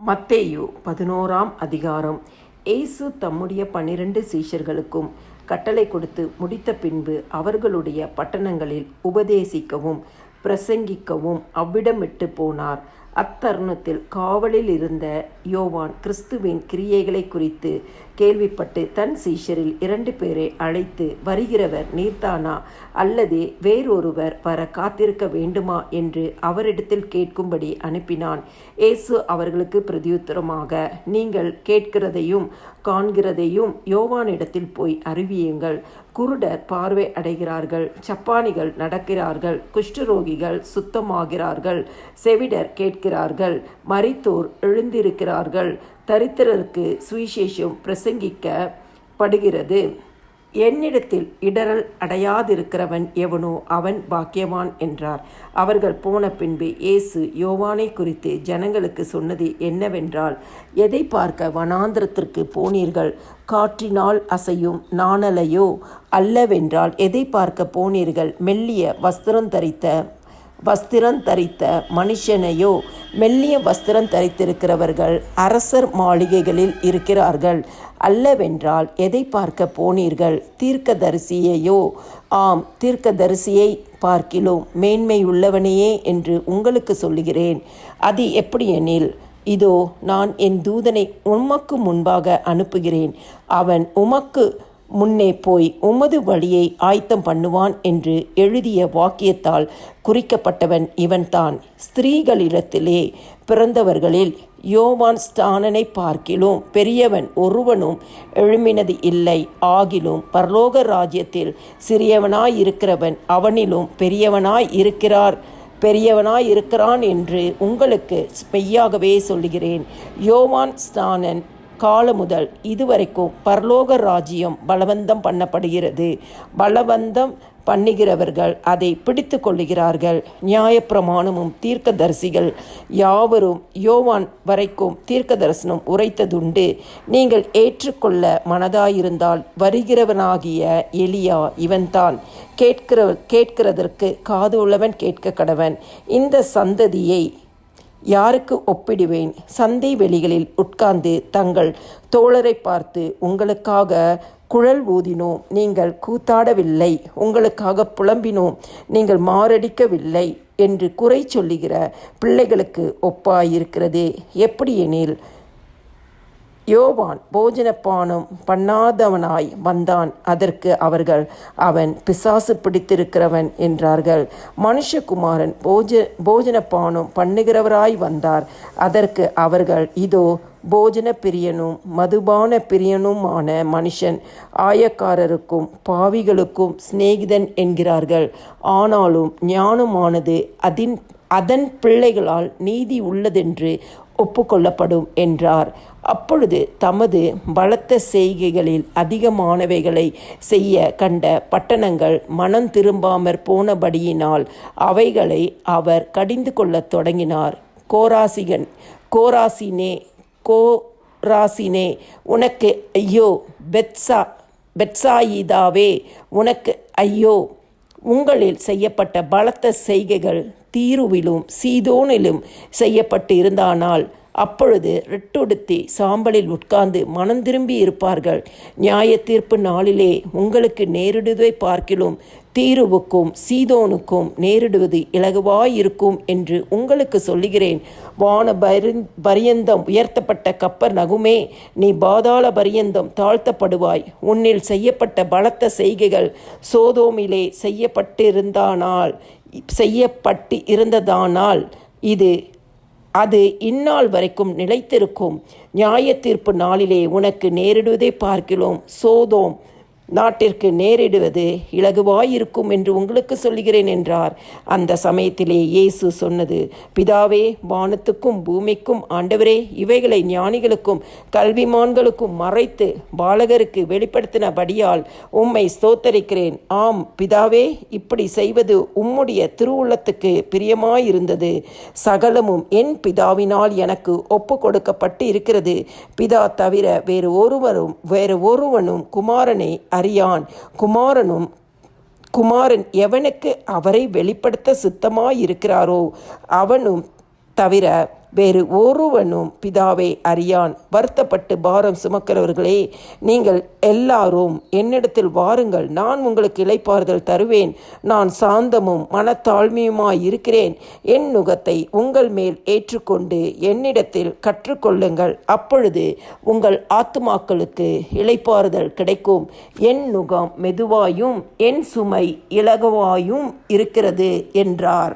மத்தேயு 11ஆம் அதிகாரம். இயேசு தம்முடைய 12 சீஷர்களுக்கும் கட்டளை கொடுத்து முடித்த பின்பு அவர்களுடைய பட்டணங்களில் உபதேசிக்கவும் பிரசங்கிக்கவும் அவ்விடம் விட்டு போனார். அத்தருணத்தில் காவலில் இருந்த யோவான் கிறிஸ்துவின் கிரியைகளை குறித்து கேள்விப்பட்டு தன் சீஷரில் 2 பேரை அழைத்து, வருகிறவர் நீர்தானா, அல்லது வேறொருவர் வர காத்திருக்க வேண்டுமா என்று அவரிடத்தில் கேட்கும்படி அனுப்பினான். இயேசு அவர்களுக்கு பிரதியுத்தரமாக, நீங்கள் கேட்கிறதையும் காண்கிறதையும் யோவானிடத்தில் போய் அறிவியுங்கள். குருடர் பார்வை அடைகிறார்கள், சப்பானிகள் நடக்கிறார்கள், குஷ்டரோகிகள் சுத்தமாகிறார்கள், செவிடர் கேட்கிறார்கள், மரித்தோர் எழுந்திருக்கிறார்கள், தரித்திரருக்கு சுவிசேஷம் பிரசங்கிக்கப்படுகிறது. என்னிடத்தில் இடரல் அடையாதிருக்கிறவன் எவனோ அவன் பாக்கியவான் என்றார். அவர்கள் போன பின்பு இயேசு யோவானை குறித்து ஜனங்களுக்கு சொன்னது என்னவென்றால், எதை பார்க்க வனாந்திரத்திற்கு போனீர்கள்? காற்றினால் அசையும் நாணலையோ? அல்லவென்றால் எதை பார்க்க போனீர்கள்? மெல்லிய வஸ்திரம் தரித்த மனுஷனையோ? மெல்லிய வஸ்திரம் தரித்திருக்கிறவர்கள் அரசர் மாளிகைகளில் இருக்கிறார்கள். அல்லவென்றால் எதை பார்க்க போனீர்கள்? தீர்க்கதரிசியையோ? ஆம், தீர்க்கதரிசியை பார்க்கிலும் மேன்மையுள்ளவனையே என்று உங்களுக்கு சொல்லுகிறேன். அது எப்படியெனில், இதோ நான் என் தூதனை உமக்கு முன்பாக அனுப்புகிறேன். அவன் உமக்கு முன்னே போய் உமது வழியை ஆயத்தம் பண்ணுவான் என்று எழுதிய வாக்கியத்தால் குறிக்கப்பட்டவன் இவன்தான். ஸ்திரீகளிடத்திலே பிறந்தவர்களில் யோவான் ஸ்நானனை பார்க்கிலும் பெரியவன் ஒருவனும் எழும்பினது இல்லை. ஆகிலும் பரலோக ராஜ்யத்தில் சிறியவனாயிருக்கிறவன் அவனிலும் பெரியவனாயிருக்கிறான் என்று உங்களுக்கு மெய்யாகவே சொல்லுகிறேன். யோவான் ஸ்நானன் காலம் முதல் இதுவரைக்கும் பரலோக ராஜ்யம் பலவந்தம் பண்ணப்படுகிறது. பலவந்தம் பண்ணுகிறவர்கள் அதை பிடித்து கொள்ளுகிறார்கள். நியாயப்பிரமாணமும் தீர்க்கதரிசிகள் யாவரும் யோவான் வரைக்கும் தீர்க்க தரிசனம் உரைத்ததுண்டு. நீங்கள் ஏற்றுக்கொள்ள மனதாயிருந்தால் வருகிறவனாகிய எலியா இவன்தான். கேட்கிறதற்கு காது உள்ளவன் கேட்க கடவன். இந்த சந்ததியை யாருக்கு ஒப்பிடுவேன்? சந்தை வெளிகளில் உட்கார்ந்து தங்கள் தோழரை பார்த்து, உங்களுக்காக குழல் ஊதினோம், நீங்கள் கூத்தாடவில்லை, உங்களுக்காக புலம்பினோம், நீங்கள் மாரடிக்கவில்லை என்று குறை சொல்லுகிற பிள்ளைகளுக்கு ஒப்பாயிருக்கிறது. எப்படியெனில், யோவான் போஜனப்பானம் பண்ணாதவனாய் வந்தான். அதற்கு அவர்கள், அவன் பிசாசு பிடித்திருக்கிறவன் என்றார்கள். மனுஷகுமாரன் போஜனப்பானம் பண்ணுகிறவராய் வந்தார். அதற்கு அவர்கள், இதோ போஜன பிரியனும் மதுபான பிரியனுமான மனுஷன் ஆயக்காரருக்கும் பாவிகளுக்கும் சிநேகிதன் என்கிறார்கள். ஆனாலும் ஞானமானது அதன் பிள்ளைகளால் நீதி உள்ளதென்று ஒப்புக்கொள்ளப்படும் என்றார். அப்பொழுது தமது பலத்த செய்கைகளில் அதிகமானவைகளை செய்ய கண்ட பட்டணங்கள் மனம் திரும்பாமற் போனபடியினால் அவைகளை அவர் கடிந்து கொள்ளத் தொடங்கினார். கோராசினே உனக்கு ஐயோ! பெத்சாயிதாவே உனக்கு ஐயோ! உங்களில் செய்யப்பட்ட பலத்த செய்கைகள் தீருவிலும் சீதோனிலும் செய்யப்பட்டு இருந்தானால் அப்பொழுது ரெட்டொடுத்தி சாம்பலில் உட்கார்ந்து மனம் திரும்பி இருப்பார்கள். நியாய தீர்ப்பு நாளிலே உங்களுக்கு நேரிடுவதை பார்க்கிலும் தீருவுக்கும் சீதோனுக்கும் நேரிடுவது இலகுவாயிருக்கும் என்று உங்களுக்கு சொல்லுகிறேன். வான பரியந்தம் உயர்த்தப்பட்ட கப்பர்நகுமே, நீ பாதாள பரியந்தம் தாழ்த்தப்படுவாய். உன்னில் செய்யப்பட்ட பலத்த செய்கைகள் சோதோமிலே செய்யப்பட்டு இருந்ததானால் அது இந்நாள் வரைக்கும் நிலைத்திருக்கும். நியாய தீர்ப்பு நாளிலே உனக்கு நேரிடுவதை பார்க்கிலும் சோதோம் நாட்டிற்கு நேரிடுவது இலகுவாயிருக்கும் என்று உங்களுக்கு சொல்லுகிறேன் என்றார். அந்த சமயத்திலே இயேசு சொன்னது, பிதாவே, வானத்துக்கும் பூமிக்கும் ஆண்டவரே, இவைகளை ஞானிகளுக்கும் கல்விமான்களுக்கும் மறைத்து பாலகருக்கு வெளிப்படுத்தினபடியால் உம்மை ஸ்தோத்தரிக்கிறேன். ஆம் பிதாவே, இப்படி செய்வது உம்முடைய திருவுள்ளத்துக்கு பிரியமாயிருந்தது. சகலமும் என் பிதாவினால் எனக்கு ஒப்பு கொடுக்கப்பட்டு இருக்கிறது. பிதா தவிர வேறு ஒருவனும் குமாரனை அறியான். குமாரன் எவனுக்கு அவரை வெளிப்படுத்த சித்தமாயிருக்கிறாரோ தவிர வேறு ஒருவனும் பிதாவை அறியான். வருத்தப்பட்டு பாரம் சுமக்கிறவர்களே, நீங்கள் எல்லாரும் என்னிடத்தில் வாருங்கள், நான் உங்களுக்கு இளைப்பாறுதல் தருவேன். நான் சாந்தமும் மனத்தாழ்மையுமாய் இருக்கிறேன். என் நுகத்தை உங்கள் மேல் ஏற்றுக்கொண்டு என்னிடத்தில் கற்றுக்கொள்ளுங்கள். அப்பொழுது உங்கள் ஆத்துமாக்களுக்கு இளைப்பாறுதல் கிடைக்கும். என் நுகம் மெதுவாயும் என் சுமை இலகுவாயும் இருக்கிறது என்றார்.